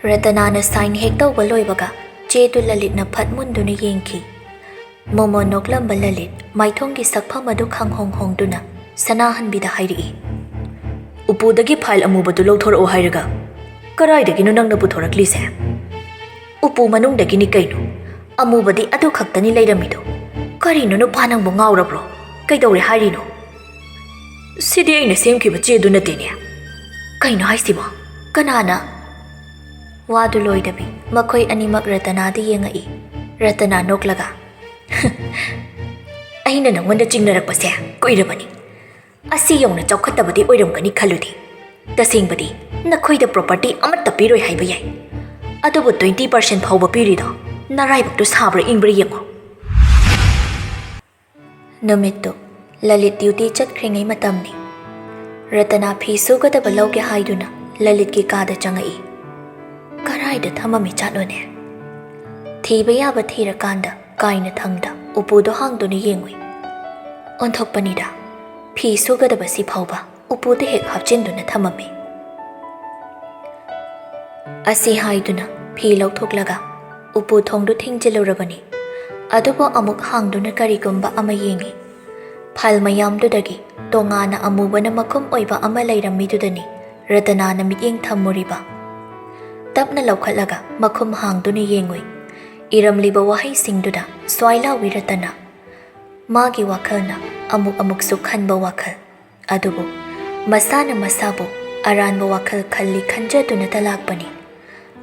Ratanana sign hek tawba loibaga chedu Lalitna phatmunduna yengki. Momo noklamba Lalit maithonggi sakpham adu khanghongduna sanahanbida hairi. Upudagi file amubadu lawthorao hairaga karaidagino nangna puthoraklise. Upu manungdagini kaino amubadi adu khaktani leiramido. Karino no panangbo ngaurabro kaidawre harino. Sidi aina semkiba chedu natene. Kaino haisibo kanana Wadu loidabi makhoi animak Ratanada yengai. Ratana noklaga aina nangwanda chingnarakpase koirabani. Asi yongna chawkhatabadi oiramgani khaludi. Tasengbadi nakhoida property amatta piroi haiba yai. Adubu 20% phawba pirido naraibaktu sabra ingbra yengo. Numittu Lalit duty chatkringai matamni. Ratana phi sugadaba lawge haiduna Lalit ki kada changai. Karaida thamami chatlone. Thiba yaba thirakanda kaina thangda upudo hangduna yengui. Onthokpanida phi sugadaba si phawba upude hek hapchinduna thamami. Asi haiduna phi lawthoklaga upu thongdu thingjelurabani. Adubo amuk hangduna karigumba ama yengi. Phal mayamdudagi tongana amubana makum oiba ama leiramidudani Ratanana mityeng thammuriba. Tapna lawkhatlaga makum hangduna yengui. Iramliba wahai singduda swaila wiratana. Magi wakhalna amuk sukhanba wakhal. Adubo masana masabu aranba wakhal khalli khanjaduna talakpani.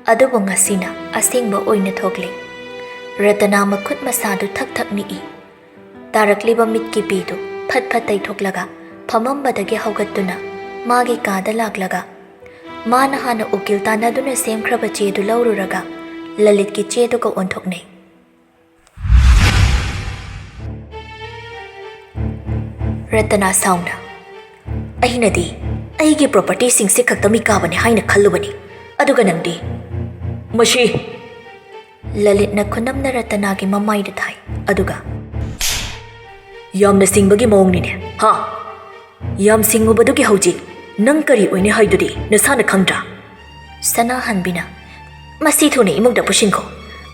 Adubo ngasina asingba oina thokli. Ratana makhut masadu thak ni i. Tarakliba mitki pidu phat thaithoklaga phamambadagi haugattuna magi kada laklaga. Mana hana ukil tanaduna semkhraba chedu laururaga Lalit ki chedu ko onthokne. Ratana sauna. Ainadi aigi property singse khaktami kabane haina khallubani. Aduga nangdi mashi Lalitna khunamna Ratanagi mamaida thai. Aduga yamna singbagi mawongnine ha yam singmubadugi hauji nang kari oine haidudi nasana khangdra. Sanahanbina Masi thune imungda pushinko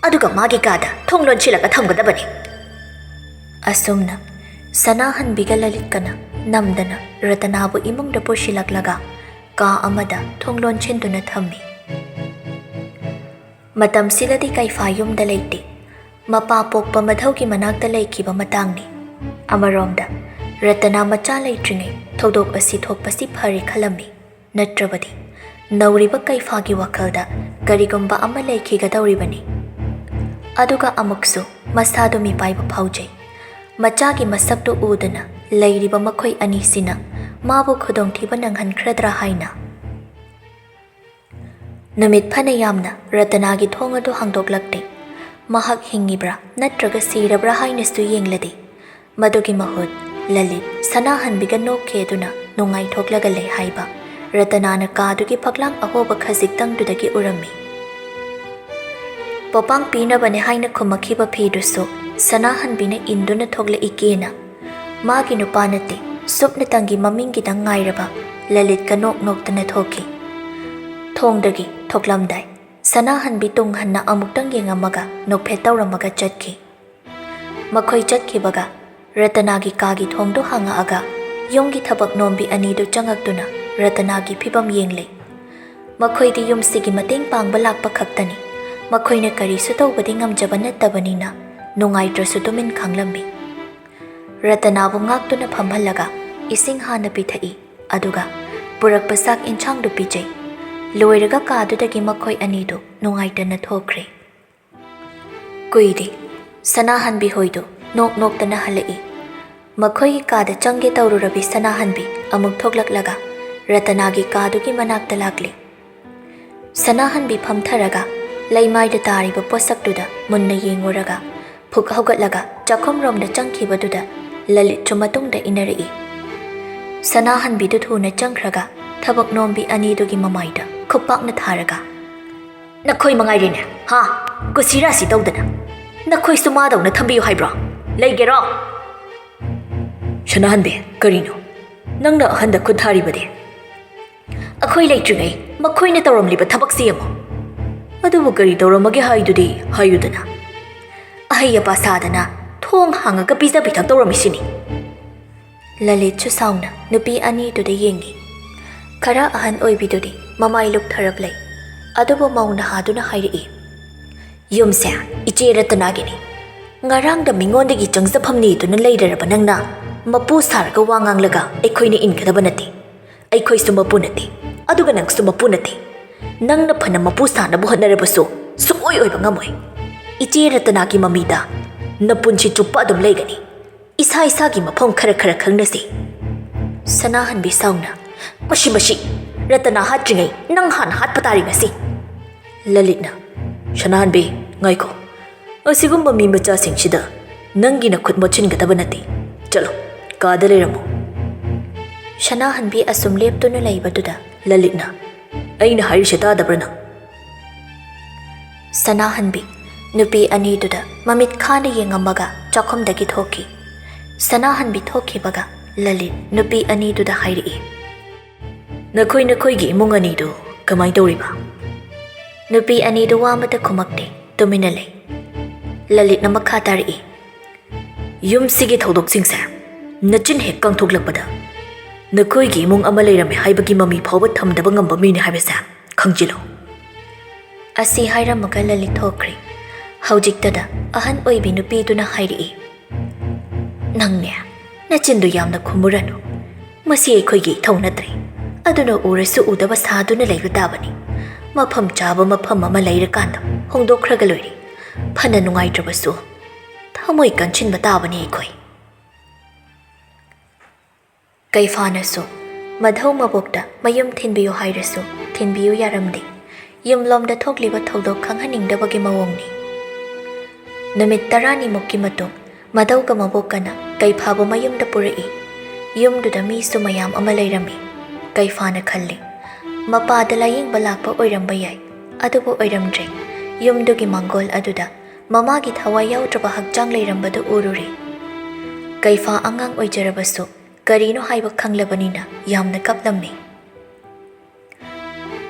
aduga magi kada thonglon chilaga thamgadabani. Asumna Sanahanbiga Lalitkana namdana Ratanabu imungda pushilaklaga ka amada thonglon chinduna thammi. Matam siladi kaifayumda leite mapa pokpa madhaugi manakta laikiba matangni. Amaromda Ratana macha leitringai thodok asi thokpasi phari khalami natrabadi nauriba kaifagi wakhalda karigumba ama leikhigadawribani. Aduga amuksu masadu mipaiba phaujai. Machagi masaktu udana leiriba makhoi anisina mabu khudongthiba nanghankhradra haina. Numit phana yamna Ratanagi thongadu hangdoklakte. Mahak hingibra natraga sirabra hainastu yengladi. Madugi mahut Lalit Sanahanbiga nokkeduna nungai thoklaga lei haiba. Ratanana kadugi phaklang ahoba khajiktangdudagi urami. Popang pinabane haina khumakhiba phidusu Sanahanbina induna thokla ikena. Magi nupanate supnatangi mamingidang ngairaba Lalit kanok noktana thoki. Thongdagi thoklamdai Sanahanbi tunghanna amuktang yengamaga nokphetawramaga chatki. Makhoi chatkibaga Ratanagi kagi thongdo hangaaga yomgi thabak nombi anidu changaktuna Ratanagi phibam yengle. Makhoidi yumsigi mateng pangba lakpa khaktani. Makhoina karisu tawbadi ngamjaba nattabanina nungaitrasu tumin khanglambi. Ratanabu ngaktuna phamhallaga ising hana pithai aduga purakpa sak inchangdu pijai. Loiraga kadudagi makhoi anidu nungaitana thokre. Kuidi Sanahanbi hoidu noktana halai. Makhoi kada change tawrurabi Sanahanbi amuk thoklaklaga Ratanagi kadugi manakta lakli. Sanahanbi phamtharaga leimaida tariba posaktuda munna yenguraga phuk haugatlaga chakhomromda changkhibaduda Lalit chumatungda inarai. Sanahanbidu thuna changkhraga thabak nombi anidugi mamaida khupakna tharaga. Nakhoi mangairine ha kusira si tawdana nakhoi sumadawna thambiyu haibra leigero. Sanahanbi karino nangna ahanda khut tharibade. Akhoi leitrigai makhoina tawramliba thabak si amo ꯑꯗꯨꯕꯨ ꯀꯔꯤ ꯇꯧꯔꯝꯃꯒꯦ ꯍꯥꯏꯗꯨꯗꯤ ꯍꯥꯏꯌꯨꯗꯅ ꯑꯍꯩ ꯑꯄꯥ ꯁꯥꯗꯅ ꯊꯣꯡ ꯍꯥꯡꯉꯒ ꯄꯤꯖ ꯄꯤꯊꯛ ꯇꯧꯔꯝꯃꯤꯁꯤꯅꯤ ꯂꯂꯤꯠꯁꯨ ꯁꯥꯎꯅ ꯅꯨꯄꯤ ꯑꯅꯤꯗꯨꯗ ꯌꯦꯡꯉꯤ ꯈꯔ ꯑꯍꯟ ꯑꯣꯏꯕꯤꯗꯨꯗꯤ ꯃꯃꯥꯏ ꯂꯨꯞꯊꯔꯞ ꯂꯩ ꯑꯗꯨꯕꯨ ꯃꯧ ꯅꯍꯥꯗꯨꯅ ꯍꯥꯏꯔꯛꯏ ꯌꯨꯝꯁꯦ ꯏꯆꯦ ꯔꯇꯅꯥꯒꯤꯅꯤ ꯉꯔꯥꯡꯗ ꯃꯤꯉꯣꯟꯗꯒꯤ ꯆꯪꯖꯐꯝ ꯅꯤꯗꯨꯅ ꯂꯩꯔꯔꯕ ꯅꯪꯅ ꯃꯄꯨ ꯁꯥꯔꯒ ꯋꯥ ꯉꯥꯡꯂꯒ ꯑꯩꯈꯣꯏꯅ ꯏꯟꯒꯗꯕ ꯅꯠꯇꯦ ꯑꯩꯈꯣꯏꯁꯨ ꯃꯄꯨ ꯅꯠꯇꯦ ꯑꯗꯨꯒ ꯅꯪꯁꯨ ꯃꯄꯨ ꯅꯠꯇꯦ ꯅꯪꯅ ꯐꯅ ꯃꯄꯨ ꯁꯥꯅꯕ ꯍꯣꯠꯅꯔꯕꯁꯨ ꯁꯨꯡꯑꯣꯏ ꯑꯣꯏꯕ ꯉꯝꯃꯣꯏ ꯏꯆꯦ ꯔꯇꯅꯥꯒꯤ ꯃꯃꯤꯗ ꯅꯄꯨꯟꯁꯤ ꯆꯨꯞꯄ ꯑꯗꯨꯝ ꯂꯩꯒꯅꯤ ꯏꯁꯥ ꯏꯁꯥꯒꯤ ꯃꯐꯝ ꯈꯔ ꯈꯔ ꯈꯪꯅꯁꯤ ꯁꯅꯥꯍꯟꯕꯤ ꯁꯥꯎꯅ ꯃꯁꯤ ꯔꯇꯅꯥ ꯍꯥꯠꯇ꯭ꯔꯤꯉꯩ ꯅꯪ ꯍꯥꯟꯅ ꯍꯥꯠꯄ ꯇꯥꯔꯤ ꯉꯁꯤ ꯂꯂꯤꯠꯅ ꯁꯅꯥꯍꯟꯕꯤ ꯉꯥꯏꯈꯣ ꯑꯁꯤꯒꯨꯝꯕ ꯃꯤ ꯃꯆꯥꯁꯤꯡꯁꯤꯗ ꯅꯪꯒꯤ ꯅꯈꯨꯠ ꯃꯣꯠꯁꯤꯟꯒꯗꯕ ꯅꯠꯇꯦ ꯆꯠꯂꯣ ꯀꯥꯗ ꯂꯩꯔꯝꯃꯣ ꯁꯅꯥꯍꯟꯕꯤ ꯑꯁꯨꯝ ꯂꯦꯞꯇꯨꯅ ꯂꯩꯕꯗꯨꯗ ꯂꯂꯤꯠꯅ ꯑꯩꯅ ꯍꯥꯏꯔꯤꯁꯦ ꯇꯥꯗꯕ꯭ꯔ ꯅꯪ ꯁꯅꯥꯍꯟꯕꯤ ꯅꯨꯄꯤ ꯑꯅꯤꯗꯨꯗ ꯃꯃꯤꯠ ꯈꯥꯅ ꯌꯦꯡꯉꯝꯃꯒ ꯆꯥꯛꯈꯨꯝꯗꯒꯤ ꯊꯣꯛꯈꯤ ꯁꯅꯥꯍꯟꯕꯤ ꯊꯣꯛꯈꯤꯕꯒ ꯂꯂꯤꯠ ꯅꯨꯄꯤ ꯑꯅꯤꯗꯨꯗ ꯍꯥꯏꯔꯛꯏ ꯅꯈꯣꯏꯒꯤ ꯏꯃꯨꯡ ꯑꯅꯤꯗꯨ ꯀꯃꯥꯏ ꯇꯧꯔꯤꯕ ꯅꯨꯄꯤ ꯑꯅꯤꯗꯨ ꯋꯥ ꯑꯃꯇ ꯈꯨꯝꯃꯛꯇꯦ ꯇꯨꯃꯤꯟꯅ ꯂꯩ ꯂꯂꯤꯠꯅ ꯃꯈꯥ ꯇꯥꯔꯛꯏ ꯌꯨꯝꯁꯤꯒꯤ ꯊꯧꯗꯣꯛꯁꯤꯡꯁꯦ ꯅꯆꯤꯟ ꯍꯦꯛ ꯀꯪꯊꯣꯛꯂꯛꯄꯗ ꯅꯈꯣꯏꯒꯤ ꯏꯃꯨꯡ ꯑꯃ ꯂꯩꯔꯝꯃꯦ ꯍꯥꯏꯕꯒꯤ ꯃꯃꯤ ꯐꯥꯎꯕ ꯊꯝꯗꯕ ꯉꯝꯕ ꯃꯤꯅꯤ ꯍꯥꯏꯕꯁꯦ ꯈꯪꯖꯤꯜꯂꯣ ꯑꯁꯤ ꯍꯥꯏꯔꯝꯃꯒ ꯂꯂꯤꯠ ꯊꯣꯛꯈ꯭ꯔꯦ ꯍꯧꯖꯤꯛꯇꯗ ꯑꯍꯟ ꯑꯣꯏꯕꯤ ꯅꯨꯄꯤꯗꯨꯅ ꯍꯥꯏꯔꯛꯏ ꯅꯪꯅꯦ ꯅꯆꯤꯟꯗꯨ ꯌꯥꯝꯅ ꯈꯨꯝꯃꯨꯔꯅꯨ ꯃꯁꯤ ꯑꯩꯈꯣꯏꯒꯤ ꯏꯊꯧ ꯅꯠꯇ꯭ꯔꯦ ꯑꯗꯨꯅ ꯎꯔꯁꯨ ꯎꯗꯕ ꯁꯥꯗꯨꯅ ꯂꯩꯕ ꯇꯥꯕꯅꯤ ꯃꯐꯝ ꯆꯥꯕ ꯃꯐꯝ ꯑꯃ ꯂꯩꯔꯀꯥꯟꯗ ꯍꯣꯡꯗꯣꯛꯈ꯭ꯔꯒ ꯂꯣꯏꯔꯦ ꯐꯅ ꯅꯨꯡꯉꯥꯏꯇ꯭ꯔꯕꯁꯨ ꯊꯃꯣꯏ ꯀꯟꯁꯤꯟꯕ ꯇꯥꯕꯅꯤ ꯑꯩꯈꯣꯏ ꯀꯩꯐꯥꯅꯁꯨ ꯃꯙꯧ ꯃꯕꯣꯛꯇ ꯃꯌꯨꯝ ꯊꯤꯟꯕꯤꯌꯨ ꯍꯥꯏꯔꯁꯨ ꯊꯤꯟꯕꯤꯌꯨ ꯌꯥꯔꯝꯗꯦ ꯌꯨꯝꯂꯣꯝꯗ ꯊꯣꯛꯂꯤꯕ ꯊꯧꯗꯣꯛ ꯈꯪꯍꯟꯅꯤꯡꯗꯕꯒꯤ ꯃꯑꯣꯡꯅꯤ ꯅꯨꯃꯤꯠ 10ꯅꯤꯃꯨꯛꯀꯤ ꯃꯇꯨꯡ ꯃꯙꯧꯒ ꯃꯕꯣꯛꯀꯅ ꯀꯩꯐꯥꯕꯨ ꯃꯌꯨꯝꯗ ꯄꯨꯔꯛꯏ ꯌꯨꯝꯗꯨꯗ ꯃꯤꯁꯨ ꯃꯌꯥꯝ ꯑꯃ ꯂꯩꯔꯝꯃꯤ ꯀꯩꯐꯥꯅ ꯈꯜꯂꯤ ꯃꯄꯥꯗ ꯂꯥꯌꯦꯡꯕ ꯂꯥꯛꯄ ꯑꯣꯏꯔꯝꯕ ꯌꯥꯏ ꯑꯗꯨꯕꯨ ꯑꯣꯏꯔꯝꯗ꯭ꯔꯦ ꯌꯨꯝꯗꯨꯒꯤ ꯃꯥꯡꯒꯣꯜ ꯑꯗꯨꯗ ꯃꯃꯥꯒꯤ ꯊꯋꯥꯏ ꯌꯥꯎꯗ꯭ꯔꯕ ꯍꯛꯆꯥꯡ ꯂꯩꯔꯝꯕꯗꯨ ꯎꯔꯨꯔꯦ ꯀꯩꯐꯥ ꯑꯉꯥꯡ ꯑꯣꯏꯖꯔꯕꯁꯨ ꯀꯔꯤꯅꯣ ꯍꯥꯏꯕ ꯈꯪꯂꯕꯅꯤꯅ ꯌꯥꯝꯅ ꯀꯞꯂꯝꯃꯤ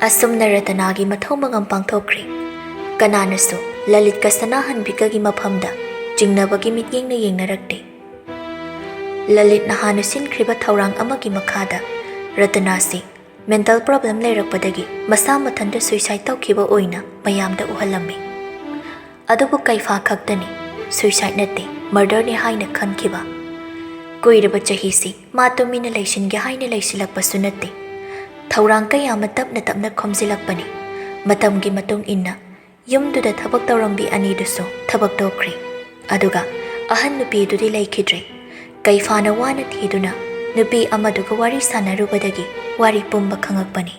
ꯑꯁꯨꯝꯅ ꯔꯇꯅꯥꯒꯤ ꯃꯊꯧ ꯃꯉꯝ ꯄꯥꯡꯊꯣꯛꯈ꯭ꯔꯦ ꯀꯅꯥꯅꯁꯨ ꯂꯂꯤꯠꯀ ꯁꯅꯥꯍꯟꯕꯤꯒꯒꯤ ꯃꯐꯝꯗ ꯆꯤꯡꯅꯕꯒꯤ ꯃꯤꯠꯌꯦꯡꯅ ꯌꯦꯡꯅꯔꯛꯇꯦ ꯂꯂꯤꯠꯅ ꯍꯥꯟꯅ ꯁꯤꯟꯈ꯭ꯔꯤꯕ ꯊꯧꯔꯥꯡ ꯑꯃꯒꯤ ꯃꯈꯥꯗ ꯔꯇꯅꯥꯁꯤ ꯃꯦꯟꯇꯦꯜ ꯄ꯭ꯔꯣꯕ꯭ꯂꯦꯝ ꯂꯩꯔꯛꯄꯗꯒꯤ ꯃꯁꯥ ꯃꯊꯟꯇ ꯁꯨꯏꯁꯥꯏꯗ ꯇꯧꯈꯤꯕ ꯑꯣꯏꯅ ꯃꯌꯥꯝꯗ ꯎꯍꯜꯂꯝꯃꯤ ꯑꯗꯨꯕꯨ ꯀꯩꯐꯥ ꯈꯛꯇꯅꯤ ꯁꯨꯏꯁꯥꯏꯗ ꯅꯠꯇꯦ ꯃꯔꯗꯔꯅꯤ ꯍꯥꯏꯅ ꯈꯟꯈꯤꯕ ꯀꯨꯏꯔꯕ ꯆꯍꯤꯁꯤ ꯃꯥ ꯇꯨꯃꯤꯟꯅ ꯂꯩꯁꯤꯟꯒꯦ ꯍꯥꯏꯅ ꯂꯩꯁꯤꯜꯂꯛꯄꯁꯨ ꯅꯠꯇꯦ ꯊꯧꯔꯥꯡ ꯀꯌꯥ ꯑꯃ ꯇꯞꯅ ꯇꯞꯅ ꯈꯣꯝꯖꯤꯜꯂꯛꯄꯅꯤ ꯃꯇꯝꯒꯤ ꯃꯇꯨꯡ ꯏꯟꯅ ꯌꯨꯝꯗꯨꯗ ꯊꯕꯛ ꯇꯧꯔꯝꯕꯤ ꯑꯅꯤꯗꯨꯁꯨ ꯊꯕꯛ ꯇꯧꯈ꯭ꯔꯦ ꯑꯗꯨꯒ ꯑꯍꯟ ꯅꯨꯄꯤꯗꯨꯗꯤ ꯂꯩꯈꯤꯗ꯭ꯔꯦ ꯀꯩꯐꯥꯅ ꯋꯥꯅ ꯊꯤꯗꯨꯅ ꯅꯨꯄꯤ ꯑꯃꯗꯨꯒ ꯋꯥꯔꯤ ꯁꯥꯟꯅꯔꯨꯕꯗꯒꯤ ꯋꯥꯔꯤ ꯄꯨꯝꯕ ꯈꯪꯉꯛꯄꯅꯤ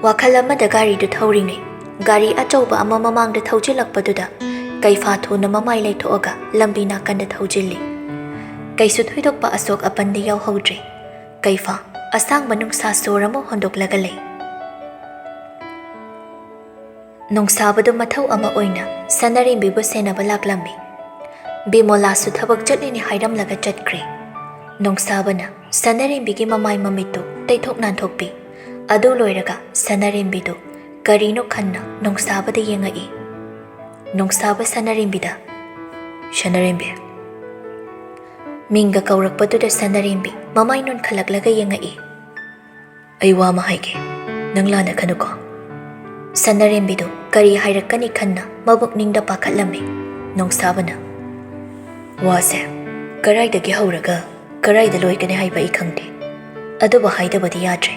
ꯋꯥꯈꯜ ꯑꯃꯗ ꯒꯥꯔꯤꯗꯨ ꯊꯧꯔꯤꯉꯩ ꯒꯥꯔꯤ ꯑꯆꯧꯕ ꯑꯃ ꯃꯃꯥꯡꯗ ꯊꯧꯖꯤꯜꯂꯛꯄꯗꯨꯗ ꯀꯩꯐꯥ ꯊꯨꯅ ꯃꯃꯥꯏ ꯂꯩꯊꯣꯛꯑꯒ ꯂꯝꯕꯤ ꯅꯥꯀꯟꯗ ꯊꯧꯖꯤꯜꯂꯤ ꯀꯩꯁꯨ ꯊꯣꯏꯗꯣꯛꯄ ꯑꯁꯣꯛ ꯑꯄꯟꯗꯤ ꯌꯥꯎꯍꯧꯗ꯭ꯔꯦ ꯀꯩꯐꯥ ꯑꯁꯥꯡꯕ ꯅꯨꯡꯁꯥ ꯁꯣꯔ ꯑꯃ ꯍꯣꯟꯗꯣꯛꯂꯒ ꯂꯩ ꯅꯣꯡꯁꯥꯕꯗꯨ ꯃꯊꯧ ꯑꯃ ꯑꯣꯏꯅ ꯁꯅꯥꯔꯦꯝꯕꯤꯕꯨ ꯁꯦꯟꯅꯕ ꯂꯥꯛꯂꯝꯃꯤ ꯕꯤꯃꯣꯂꯥꯁꯨ ꯊꯕꯛ ꯆꯠꯂꯤꯅꯤ ꯍꯥꯏꯔꯝꯂꯒ ꯆꯠꯈ꯭ꯔꯦ ꯅꯣꯡꯁꯥꯕꯅ ꯁꯅꯥꯔꯦꯝꯕꯤꯒꯤ ꯃꯃꯥꯏ ꯃꯃꯤꯠꯇꯨ ꯇꯩꯊꯣꯛ ꯅꯥꯟꯊꯣꯛꯄꯤ ꯑꯗꯨ ꯂꯣꯏꯔꯒ ꯁꯅꯥꯔꯦꯝꯕꯤꯗꯨ ꯀꯔꯤꯅꯣ ꯈꯟꯅ ꯅꯣꯡꯁꯥꯕꯗ ꯌꯦꯡꯉꯛꯏ ꯅꯣꯡꯁꯥꯕ ꯁꯅꯥꯔꯦꯝꯕꯤꯗ ꯁꯅꯥꯔꯦꯝꯕꯤ ꯃꯤꯡꯒ ꯀꯧꯔꯛꯄꯗꯨꯗ ꯁꯅꯥꯔꯦꯝꯕꯤ ꯃꯃꯥꯏ ꯅꯣꯟꯈꯠꯂꯛꯂꯒ ꯌꯦꯡꯉꯛꯏ ꯑꯩ ꯋꯥ ꯑꯃ ꯍꯥꯏꯒꯦ ꯅꯪ ꯂꯥꯟꯅ ꯈꯟꯅꯨꯀꯣ ꯁꯅꯥꯔꯦꯝꯕꯤꯗꯨ ꯀꯔꯤ ꯍꯥꯏꯔꯛꯀꯅꯤ ꯈꯟꯅ ꯃꯕꯨꯛꯅꯤꯡꯗ ꯄꯥꯈꯠꯂꯝꯃꯤ ꯅꯣꯡꯁꯥꯕꯅ ꯋꯥꯁꯦ ꯀꯔꯥꯏꯗꯒꯤ ꯍꯧꯔꯒ ꯀꯔꯥꯏꯗ ꯂꯣꯏꯒꯅꯤ ꯍꯥꯏꯕ ꯑꯩ ꯈꯪꯗꯦ ꯑꯗꯨꯕꯨ ꯍꯥꯏꯗꯕꯗꯤ ꯌꯥꯗ꯭ꯔꯦ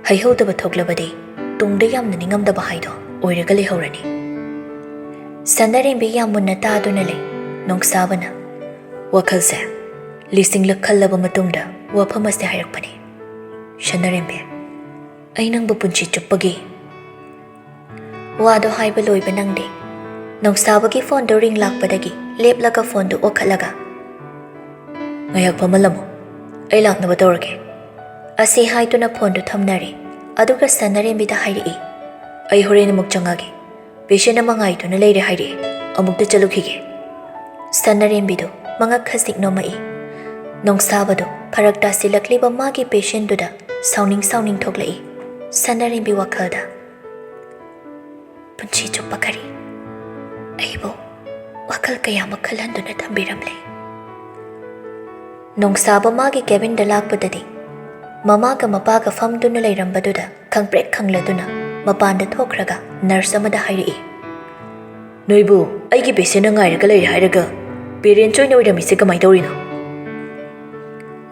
ꯍꯩꯍꯧꯗꯕ ꯊꯣꯛꯂꯕꯗꯤ ꯇꯨꯡꯗ ꯌꯥꯝꯅ ꯅꯤꯡꯉꯝꯗꯕ ꯍꯥꯏꯗꯣ ꯑꯣꯏꯔꯒ ꯂꯩꯍꯧꯔꯅꯤ ꯁꯅꯥꯔꯦꯝꯕꯤ ꯌꯥꯝ ꯃꯨꯟꯅ ꯇꯥꯗꯨꯅ ꯂꯩ ꯅꯣꯡꯁꯥꯕꯅ ꯋꯥꯈꯜꯁꯦ ꯂꯤꯁꯤꯡꯂꯛ ꯈꯜꯂꯕ ꯃꯇꯨꯡꯗ ꯋꯥꯐꯝ ꯑꯁꯤ ꯍꯥꯏꯔꯛꯄꯅꯤ ꯁꯅꯥꯔꯦꯝꯕꯤ ꯑꯩ ꯅꯪꯕꯨ ꯄꯨꯟꯁꯤ ꯆꯨꯞꯄꯒꯤ ꯋꯥꯗꯣ ꯍꯥꯏꯕ ꯂꯣꯏꯕ ꯅꯪꯗꯦ ꯅꯣꯡꯁꯥꯕꯒꯤ ꯐꯣꯟꯗꯣ ꯔꯤꯡ ꯂꯥꯛꯄꯗꯒꯤ ꯂꯦꯞꯂꯒ ꯐꯣꯟꯗꯨ ꯑꯣꯛꯈꯠꯂꯒ ꯉꯥꯏꯍꯥꯛ ꯐꯝꯍꯜꯂꯝꯃꯣ ꯑꯩ ꯂꯥꯛꯅꯕ ꯇꯧꯔꯒꯦ ꯑꯁꯤ ꯍꯥꯏꯗꯨꯅ ꯐꯣꯟꯗꯨ ꯊꯝꯅꯔꯦ ꯑꯗꯨꯒ ꯁꯅꯥꯔꯦꯝꯕꯤꯗ ꯍꯥꯏꯔꯛꯏ ꯑꯩ ꯍꯣꯔꯦꯟ ꯑꯃꯨꯛ ꯆꯪꯉꯒꯦ ꯄꯦꯁꯦꯟ ꯑꯃ ꯉꯥꯏꯗꯨꯅ ꯂꯩꯔꯦ ꯍꯥꯏꯔꯛꯑꯦ ꯑꯃꯨꯛꯇ ꯆꯠꯂꯨꯈꯤꯒꯦ ꯁꯅꯥꯔꯦꯝꯕꯤꯗꯨ ꯃꯉꯛ ꯈꯖꯤꯛ ꯅꯣꯝꯃꯛꯏ ꯅꯣꯡꯁꯥꯕꯗꯨ ꯐꯔꯛ ꯇꯥꯁꯤꯜꯂꯛꯂꯤꯕ ꯃꯥꯒꯤ ꯄꯦꯁꯦꯟꯗꯨꯗ ꯁꯥꯎꯅꯤꯡ ꯊꯣꯛꯂꯛꯏ ꯁꯅꯔꯤꯡꯕꯤ ꯋꯥꯈꯜꯗ ꯄꯨꯟꯁꯤ ꯆꯨꯞꯄ ꯀꯔꯤ ꯑꯩꯕꯨ ꯋꯥꯈꯜ ꯀꯌꯥꯃꯨꯛ ꯈꯜꯍꯟꯗꯨꯅ ꯊꯝꯕꯤꯔꯝꯂꯦ꯫ ꯅꯣꯡꯁꯥꯕ ꯃꯥꯒꯤ ꯀꯦꯕꯤꯟꯗ ꯂꯥꯛꯄꯗꯗꯤ ꯃꯃꯥꯒ ꯃꯄꯥꯒ ꯐꯝꯗꯨꯅ ꯂꯩꯔꯝꯕꯗꯨꯗ ꯈꯪꯄ꯭ꯔꯦꯛ ꯈꯪꯂꯗꯨꯅ ꯃꯄꯥꯟꯗ ꯊꯣꯛꯈ꯭ꯔꯒ ꯅꯔꯁ ꯑꯃꯗ ꯍꯥꯏꯔꯛꯏ, "ꯅꯣꯏꯕꯨ ꯑꯩꯒꯤ ꯄꯦꯁꯦꯟꯅ ꯉꯥꯏꯔꯒ ꯂꯩꯔꯦ ꯍꯥꯏꯔꯒ ꯄꯦꯔꯦꯟꯁ ꯑꯣꯏꯅ ꯑꯣꯏꯔꯝꯃꯤꯁꯦ ꯀꯃꯥꯏ ꯇꯧꯔꯤꯅꯣ?"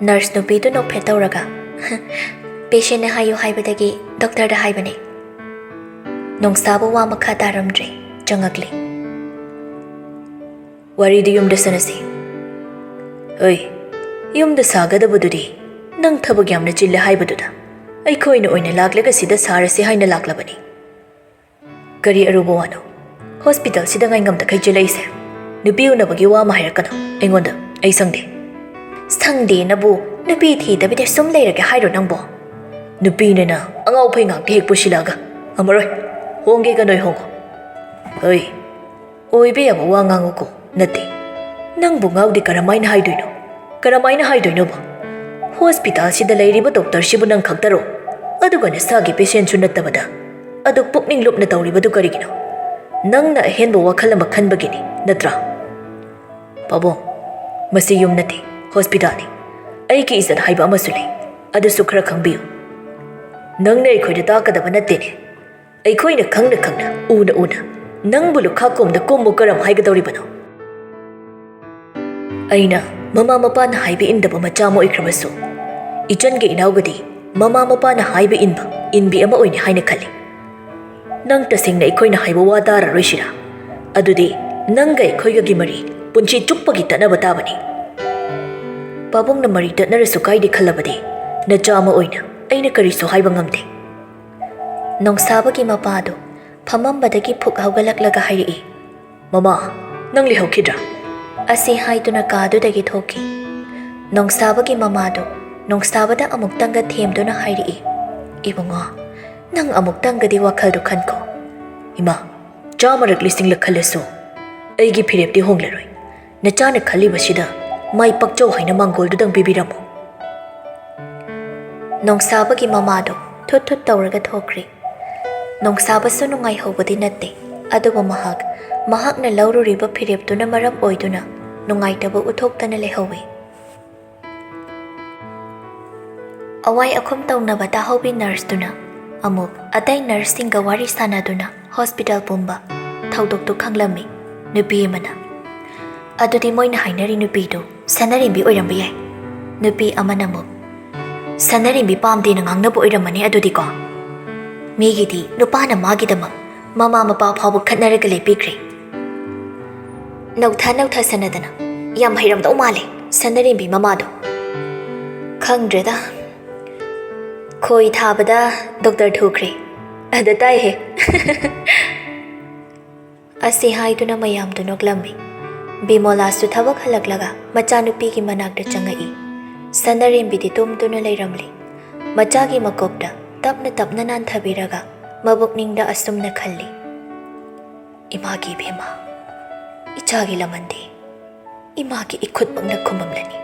ꯅꯔꯁ ꯅꯨꯄꯤꯗꯨ ꯅꯣꯛꯐꯦꯠ ꯇꯧꯔꯒ ꯄꯦꯁꯦꯟꯅ ꯍꯥꯏꯌꯨ ꯍꯥꯏꯕꯗꯒꯤ ꯗꯣꯛꯇꯔꯗ ꯍꯥꯏꯕꯅꯦ꯫ ꯅꯣꯡꯁꯥꯕ ꯋꯥ ꯃꯈꯥ ꯇꯥꯔꯝꯗ꯭ꯔꯦ, ꯆꯪꯉꯛꯂꯤ꯫ ꯋꯥꯔꯤꯗꯤ ꯌꯨꯝꯗ ꯁꯥꯟꯅꯁꯤ꯫ "ꯑꯩ ꯌꯨꯝꯗ ꯁꯥꯒꯗꯕꯗꯨꯗꯤ ꯅꯪ ꯊꯕꯛ ꯌꯥꯝꯅ ꯆꯤꯜꯂꯦ ꯍꯥꯏꯕꯗꯨꯗ ꯑꯩꯈꯣꯏꯅ ꯑꯣꯏꯅ ꯂꯥꯛꯂꯒ ꯁꯤꯗ ꯁꯥꯔꯁꯤ ꯍꯥꯏꯅ ꯂꯥꯛꯂꯕꯅꯤ꯫ ꯀꯔꯤ ꯑꯔꯨꯕ ꯋꯥꯅꯣ ꯍꯣꯁꯄꯤꯇꯥꯜꯁꯤꯗ ꯉꯥꯏꯉꯝꯗꯈꯩ ꯆꯦꯜꯂꯛꯏꯁꯦ? ꯅꯨꯄꯤ ꯎꯅꯕꯒꯤ ꯋꯥ ꯑꯃ ꯍꯥꯏꯔꯛꯀꯅꯣ ꯑꯩꯉꯣꯟꯗ, ꯑꯩ ꯁꯪꯗꯦ." "ꯁꯪꯗꯦꯅꯕꯨ ꯅꯨꯄꯤ ꯊꯤꯗꯕꯤꯗ ꯁꯨꯝ ꯂꯩꯔꯒꯦ ꯍꯥꯏꯔꯣ ꯅꯪꯕꯣ?" "ꯅꯨꯄꯤꯅꯤꯅ ꯑꯉꯥꯎꯐꯩ ꯉꯥꯛꯇ ꯍꯦꯛ ꯄꯨꯁꯤꯜꯂꯛꯑꯒ ꯑꯃꯔꯣꯏ, ꯍꯣꯡꯒꯦꯒ ꯅꯣꯏ ꯍꯣꯡꯉꯣ." "ꯑꯩ ꯑꯣꯏꯕ ꯌꯥꯕ ꯋꯥ ꯉꯥꯡꯉꯨꯀꯣ, ꯅꯠꯇꯦ ꯅꯪꯕꯨ ꯉꯥꯎꯗꯤ ꯀꯔꯝꯃꯥꯏꯅ ꯍꯥꯏꯗꯣꯏꯅꯣ? ꯀꯔꯝꯃꯥꯏꯅ ꯍꯥꯏꯗꯣꯏꯅꯣꯕ? ꯍꯣꯁꯄꯤꯇꯥꯜꯁꯤꯗ ꯂꯩꯔꯤꯕ ꯗꯣꯛꯇꯔꯁꯤꯕꯨ ꯅꯪ ꯈꯛꯇꯔꯣ? ꯑꯗꯨꯒ ꯅꯁꯥꯒꯤ ꯄꯦꯁꯦꯟꯁꯨ ꯅꯠꯇꯕꯗ ꯑꯗꯨꯛ ꯄꯨꯛꯅꯤꯡ ꯂꯨꯞꯅ ꯇꯧꯔꯤꯕꯗꯨ ꯀꯔꯤꯒꯤꯅꯣ? ꯅꯪꯅ ꯑꯍꯦꯟꯕ ꯋꯥꯈꯜ ꯑꯃ ꯈꯟꯕꯒꯤꯅꯤ, ꯅꯠꯇ꯭ꯔꯥ?" "ꯄꯥꯕꯨꯡ, ꯃꯁꯤ ꯌꯨꯝ ꯅꯠꯇꯦ, ꯍꯣꯁꯄꯤꯇꯥꯜꯅꯤ꯫ ꯑꯩꯒꯤ ꯏꯖꯠ ꯍꯥꯏꯕ ꯑꯃꯁꯨ ꯂꯩ, ꯑꯗꯨꯁꯨ ꯈꯔ ꯈꯪꯕꯤꯌꯨ꯫ ꯅꯪꯅ ꯑꯩꯈꯣꯏꯗ ꯇꯥꯛꯀꯗꯕ ꯅꯠꯇꯦꯅꯦ꯫ ꯑꯩꯈꯣꯏꯅ ꯈꯪꯅ ꯈꯪꯅ, ꯎꯅ ꯎꯅ ꯅꯪꯕꯨ ꯂꯨꯈꯥꯛꯀꯣꯝꯗ ꯀꯨꯝꯃꯨ ꯀꯔꯝ ꯍꯥꯏꯒꯗꯧꯔꯤꯕꯅꯣ? ꯑꯩꯅ ꯃꯃꯥ ꯃꯄꯥꯅ ꯍꯥꯏꯕ ꯏꯟꯗꯕ ꯃꯆꯥ ꯑꯃ ꯑꯣꯏꯈ꯭ꯔꯕꯁꯨ ꯏꯆꯟꯒ ꯏꯅꯥꯎꯒꯗꯤ ꯃꯃꯥ ꯃꯄꯥꯅ ꯍꯥꯏꯕ ꯏꯟꯕ ꯏꯟꯕꯤ ꯑꯃ ꯑꯣꯏꯅꯤ ꯍꯥꯏꯅ ꯈꯜꯂꯤ꯫ ꯅꯪ ꯇꯁꯦꯡꯅ ꯑꯩꯈꯣꯏꯅ ꯍꯥꯏꯕ ꯋꯥ ꯇꯥꯔꯔꯣꯏꯁꯤꯔꯥ? ꯑꯗꯨꯗꯤ ꯅꯪꯒ ꯑꯩꯈꯣꯏꯒꯒꯤ ꯃꯔꯤ ꯄꯨꯟꯁꯤ ꯆꯨꯞꯄꯒꯤ ꯇꯠꯅꯕ ꯇꯥꯕꯅꯤ꯫ ꯄꯥꯕꯨꯡꯅ ꯃꯔꯤ ꯇꯠꯅꯔꯁꯨ ꯀꯥꯏꯗꯦ ꯈꯜꯂꯕꯗꯤ ꯅꯆꯥ ꯑꯃ ꯑꯣꯏꯅ ꯑꯩꯅ ꯀꯔꯤꯁꯨ ꯍꯥꯏꯕ ꯉꯝꯗꯦ." ꯅꯣꯡꯁꯥꯕꯒꯤ ꯃꯄꯥꯗꯣ ꯐꯝꯃꯝꯕꯗꯒꯤ ꯐꯨꯛ ꯍꯧꯒꯠꯂꯛꯂꯒ ꯍꯥꯏꯔꯛꯏ, "ꯃꯃꯥ, ꯅꯪ ꯂꯩꯍꯧꯈꯤꯗ꯭ꯔꯥ?" ꯑꯁꯤ ꯍꯥꯏꯗꯨꯅ ꯀꯥꯗꯨꯗꯒꯤ ꯊꯣꯛꯈꯤ꯫ ꯅꯣꯡꯁꯥꯕꯒꯤ ꯃꯃꯥꯗꯣ ꯅꯣꯡꯁꯥꯕꯗ ꯑꯃꯨꯛꯇꯪꯒ ꯊꯦꯝꯗꯨꯅ ꯍꯥꯏꯔꯛꯏ, "ꯏꯕꯨꯡꯉꯣ, ꯅꯪ ꯑꯃꯨꯛꯇꯪꯒꯗꯤ ꯋꯥꯈꯜꯗꯨ ꯈꯟꯈꯣ." "ꯏꯃꯥ, 100ꯔꯛ 1,000ꯂꯛ ꯈꯜꯂꯁꯨ ꯑꯩꯒꯤ ꯐꯤꯔꯦꯞꯇꯤ ꯍꯣꯡꯂꯔꯣꯏ꯫ ꯅꯆꯥꯅ ꯈꯜꯂꯤꯕꯁꯤꯗ ꯃꯥꯏ ꯄꯛꯆꯧ ꯍꯥꯏꯅ ꯃꯥꯡꯒꯣꯜꯗꯨꯗꯪ ꯄꯤꯕꯤꯔꯝꯃꯨ." ꯅꯣꯡꯁꯥꯕꯒꯤ ꯃꯃꯥꯗꯣ ꯊꯨꯠ ꯊꯨꯠ ꯇꯧꯔꯒ ꯊꯣꯛꯈ꯭ꯔꯤ꯫ ꯅꯣꯡꯁꯥꯕꯁꯨ ꯅꯨꯡꯉꯥꯏꯍꯧꯕꯗꯤ ꯅꯠꯇꯦ, ꯑꯗꯨꯕꯨ ꯃꯍꯥꯛꯅ ꯂꯧꯔꯨꯔꯤꯕ ꯐꯤꯔꯦꯞꯇꯨꯅ ꯃꯔꯝ ꯑꯣꯏꯗꯨꯅ ꯅꯨꯡꯉꯥꯏꯇꯕ ꯎꯠꯊꯣꯛꯇꯅ ꯂꯩꯍꯧꯏ꯫ ꯑꯋꯥꯏ ꯑꯈꯨꯝ ꯇꯧꯅꯕ ꯇꯥꯍꯧꯕꯤ ꯅꯔꯁꯇꯨꯅ ꯑꯃꯨꯛ ꯑꯇꯩ ꯅꯔꯁꯁꯤꯡꯒ ꯋꯥꯔꯤ ꯁꯥꯟꯅꯗꯨꯅ ꯍꯣꯁꯄꯤꯇꯥꯜ ꯄꯨꯝꯕ ꯊꯧꯗꯣꯛꯇꯨ ꯈꯪꯂꯝꯃꯤ꯫ ꯅꯨꯄꯤ ꯑꯃꯅ, "ꯑꯗꯨꯗꯤ ꯃꯣꯏꯅ ꯍꯥꯏꯅꯔꯤ ꯅꯨꯄꯤꯗꯨ ꯁꯅꯔꯤꯡꯕꯤ ꯑꯣꯏꯔꯝꯕ ꯌꯥꯏ." ꯅꯨꯄꯤ ꯑꯃꯅ ꯑꯃꯨꯛ, "ꯁꯅꯔꯤꯡꯕꯤ ꯄꯥꯝꯗꯦꯅ ꯉꯥꯡꯅꯕ ꯑꯣꯏꯔꯝꯃꯅꯤ ꯑꯗꯨꯗꯤꯀꯣ? ꯃꯤꯒꯤꯗꯤ ꯅꯨꯄꯥꯅ ꯃꯥꯒꯤꯗꯃꯛ ꯃꯃꯥ ꯃꯄꯥ ꯐꯥꯎꯕ ꯈꯠꯅꯔꯒ ꯂꯩꯕꯤꯈ꯭ꯔꯦ." ꯅꯧꯊꯥ ꯁꯅꯗꯅ ꯌꯥꯝ ꯍꯩꯔꯝꯗꯧ ꯃꯥꯜꯂꯦ ꯁꯅꯔꯤꯡꯕꯤ ꯃꯃꯥꯗꯣ꯫ "ꯈꯪꯗ꯭ꯔꯦꯗ, ꯈꯣꯏ ꯊꯥꯕꯗ ꯗꯣꯛꯇꯔ ꯊꯨꯈ꯭ꯔꯦ ꯑꯗ ꯇꯥꯏꯍꯦ." ꯑꯁꯤ ꯍꯥꯏꯗꯨꯅ ꯃꯌꯥꯝꯗꯨ ꯅꯣꯛꯂꯝꯃꯤ꯫ ꯕꯤꯃꯣꯂꯥꯁꯨ ꯊꯕꯛ ꯍꯜꯂꯛꯂꯒ ꯃꯆꯥꯅꯨꯄꯤꯒꯤ ꯃꯅꯥꯛꯇ ꯆꯪꯉꯛꯏ꯫ ꯁꯅꯔꯤꯡꯕꯤꯗꯤ ꯇꯨꯝꯗꯨꯅ ꯂꯩꯔꯝꯂꯤ꯫ ꯃꯆꯥꯒꯤ ꯃꯀꯣꯛꯇ ꯇꯞꯅ ꯇꯞꯅ ꯅꯥꯟꯊꯕꯤꯔꯒ ꯃꯕꯨꯛꯅꯤꯡꯗ ꯑꯁꯨꯝꯅ ꯈꯜꯂꯤ, "ꯏꯃꯥꯒꯤ ꯏꯕꯦꯝꯃ, ꯏꯆꯥꯒꯤ ꯂꯃꯟꯗꯤ ꯏꯃꯥꯒꯤ ꯏꯈꯨꯠꯃꯛꯅ ꯈꯨꯃꯝꯂꯅꯤ꯫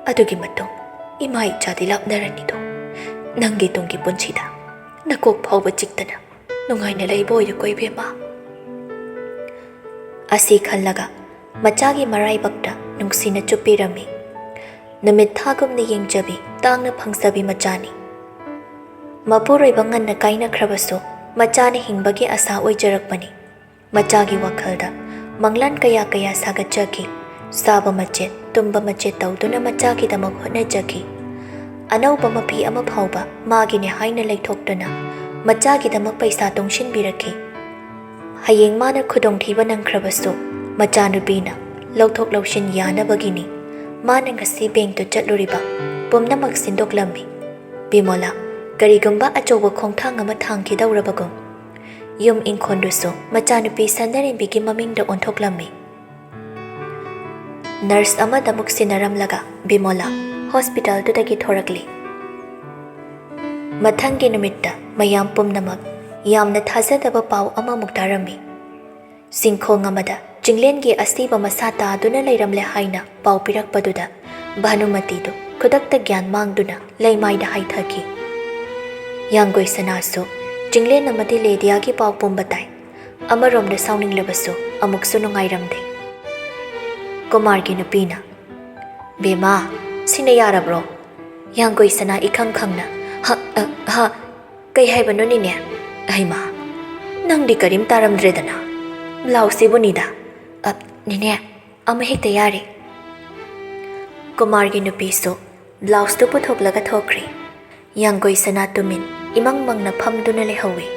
ꯑꯗꯨꯒꯤ ꯃꯇꯨꯡ ꯏꯃꯥ ꯏꯆꯥꯗꯤ ꯂꯥꯞꯅꯔꯅꯤꯗꯣ꯫ ꯅꯪꯒꯤ ꯇꯨꯡꯒꯤ ꯄꯨꯟꯁꯤꯗ ꯅꯀꯣꯛ ꯐꯥꯎꯕ ꯆꯤꯛꯇꯅ ꯅꯨꯡꯉꯥꯏꯅ ꯂꯩꯕ ꯑꯣꯏꯌꯨꯀꯣ ꯏꯕꯦꯝꯃ." ꯑꯁꯤ ꯈꯜꯂꯒ ꯃꯆꯥꯒꯤ ꯃꯔꯥꯏꯕꯛꯇ ꯅꯨꯡꯁꯤꯅ ꯆꯨꯞꯄꯤꯔꯝꯃꯤ꯫ ꯅꯨꯃꯤꯠ ꯊꯥꯒꯨꯝꯅ ꯌꯦꯡꯖꯕꯤ ꯇꯥꯡꯅ ꯐꯪꯖꯕꯤ ꯃꯆꯥꯅꯤ꯫ ꯃꯄꯨꯔꯣꯏꯕ ꯉꯟꯅ ꯀꯥꯏꯅꯈ꯭ꯔꯕꯁꯨ ꯃꯆꯥꯅ ꯍꯤꯡꯕꯒꯤ ꯑꯁꯥ ꯑꯣꯏꯖꯔꯛꯄꯅꯤ꯫ ꯃꯆꯥꯒꯤ ꯋꯥꯈꯜꯗ ꯃꯪꯂꯥꯟ ꯀꯌꯥ ꯁꯥꯒꯠꯆꯈꯤ꯫ ꯆꯥꯕ ꯃꯆꯦꯠ ꯇꯨꯝꯕ ꯃꯆꯦꯠ ꯇꯧꯗꯨꯅ ꯃꯆꯥꯒꯤꯗꯃꯛ ꯍꯣꯠꯅꯖꯈꯤ꯫ ꯑꯅꯧꯕ ꯃꯄꯤ ꯑꯃ ꯐꯥꯎꯕ ꯃꯥꯒꯤꯅꯦ ꯍꯥꯏꯅ ꯂꯩꯊꯣꯛꯇꯨꯅ ꯃꯆꯥꯒꯤꯗꯃꯛ ꯄꯩꯁꯥ ꯇꯨꯡꯁꯤꯟꯕꯤꯔꯛꯈꯤ꯫ ꯍꯌꯦꯡ ꯃꯥꯅ ꯈꯨꯗꯣꯡꯊꯤꯕ ꯅꯪꯈ꯭ꯔꯕꯁꯨ ꯃꯆꯥꯅꯨꯄꯤꯅ ꯂꯧꯊꯣꯛ ꯂꯧꯁꯤꯟ ꯌꯥꯅꯕꯒꯤꯅꯤ ꯃꯥꯅ ꯉꯁꯤ ꯕꯦꯡꯛꯇ ꯆꯠꯂꯨꯔꯤꯕ ꯄꯨꯝꯅꯃꯛ ꯁꯤꯟꯗꯣꯛꯂꯝꯃꯤ꯫ ꯕꯤꯃꯣꯂꯥ ꯀꯔꯤꯒꯨꯝꯕ ꯑꯆꯧꯕ ꯈꯣꯡꯊꯥꯡ ꯑꯃ ꯊꯥꯡꯈꯤꯗꯧꯔꯕꯒꯨꯝ ꯌꯨꯝ ꯏꯪꯈꯣꯜꯗꯨꯁꯨ ꯃꯆꯥꯅꯨꯄꯤ ꯁꯅꯔꯤꯡꯕꯤꯒꯤ ꯃꯃꯤꯡꯗ ꯑꯣꯟꯊꯣꯛꯂꯝꯃꯤ꯫ ꯅꯔꯁ ꯑꯃꯗ ꯑꯃꯨꯛ ꯁꯤꯟꯅꯔꯝꯂꯒ ꯕꯤꯃꯣꯂꯥ ꯍꯣꯁꯄꯤꯇꯥꯜꯗꯨꯗꯒꯤ ꯊꯣꯔꯛꯂꯤ꯫ ꯃꯊꯪꯒꯤ ꯅꯨꯃꯤꯠꯇ ꯃꯌꯥꯝ ꯄꯨꯝꯅꯃꯛ ꯌꯥꯝꯅ ꯊꯥꯖꯗꯕ ꯄꯥꯎ ꯑꯃꯃꯨꯛ ꯇꯥꯔꯝꯃꯤ꯫ ꯆꯤꯡꯈꯣꯡ ꯑꯃꯗ ꯆꯤꯡꯂꯦꯟꯒꯤ ꯑꯁꯤꯕ ꯃꯁꯥ ꯇꯥꯗꯨꯅ ꯂꯩꯔꯝꯂꯦ ꯍꯥꯏꯅ ꯄꯥꯎ ꯄꯤꯔꯛꯄꯗꯨꯗ ꯚꯥꯅꯨꯃꯇꯤꯗꯨ ꯈꯨꯗꯛꯇ ꯒ꯭ꯌꯥꯟ ꯃꯥꯡꯗꯨꯅ ꯂꯩꯃꯥꯏꯗ ꯍꯥꯏꯊꯈꯤ꯫ ꯌꯥꯡꯒꯣꯏ ꯁꯅꯥꯁꯨ ꯆꯤꯡꯂꯦꯟ ꯑꯃꯗꯤ ꯂꯦꯗꯤꯌꯥꯒꯤ ꯄꯥꯎ ꯄꯨꯝꯕ ꯇꯥꯏ ꯑꯃꯔꯣꯝꯗ ꯁꯥꯎꯅꯤꯡꯂꯕꯁꯨ ꯑꯃꯨꯛꯁꯨ ꯅꯨꯡꯉꯥꯏꯔꯝꯗꯦ ꯀꯨꯃꯥꯔꯒꯤ ꯅꯨꯄꯤꯅ ꯕꯦꯃꯥ ꯁꯤꯅ ꯌꯥꯔꯕ꯭ꯔꯣ ꯌꯥꯡꯒꯣꯏ ꯁꯅꯥ इखꯪ ꯈꯪꯅ ꯍ ꯀꯩ ꯍꯥꯏꯕꯅꯣ ꯅꯤꯅꯦ ꯍꯩꯃꯥ ꯅꯪꯗꯤ ꯀꯔꯤꯝ ꯇꯥꯔꯝꯗ꯭ꯔꯦꯗꯅ ꯕ꯭ꯂꯥꯎꯁꯁꯤꯕꯨꯅꯤꯗ ꯅꯤꯅꯦ ꯑꯃ ꯍꯦꯛꯇ ꯌꯥꯔꯦ ꯀꯨꯃꯥꯔꯒꯤ ꯅꯨꯄꯤꯁꯨ ꯕ꯭ꯂꯥꯎꯁꯇꯨ ꯄꯨꯊꯣꯛꯂꯒ ꯊꯣꯛꯈ꯭ꯔꯦ ꯌꯥꯡꯒꯣꯏ ꯁꯅꯥ ꯇꯨꯃꯤꯟ ꯏꯃꯪ ꯃꯪꯅ ꯐꯝꯗꯨꯅ ꯂꯩꯍꯧꯏ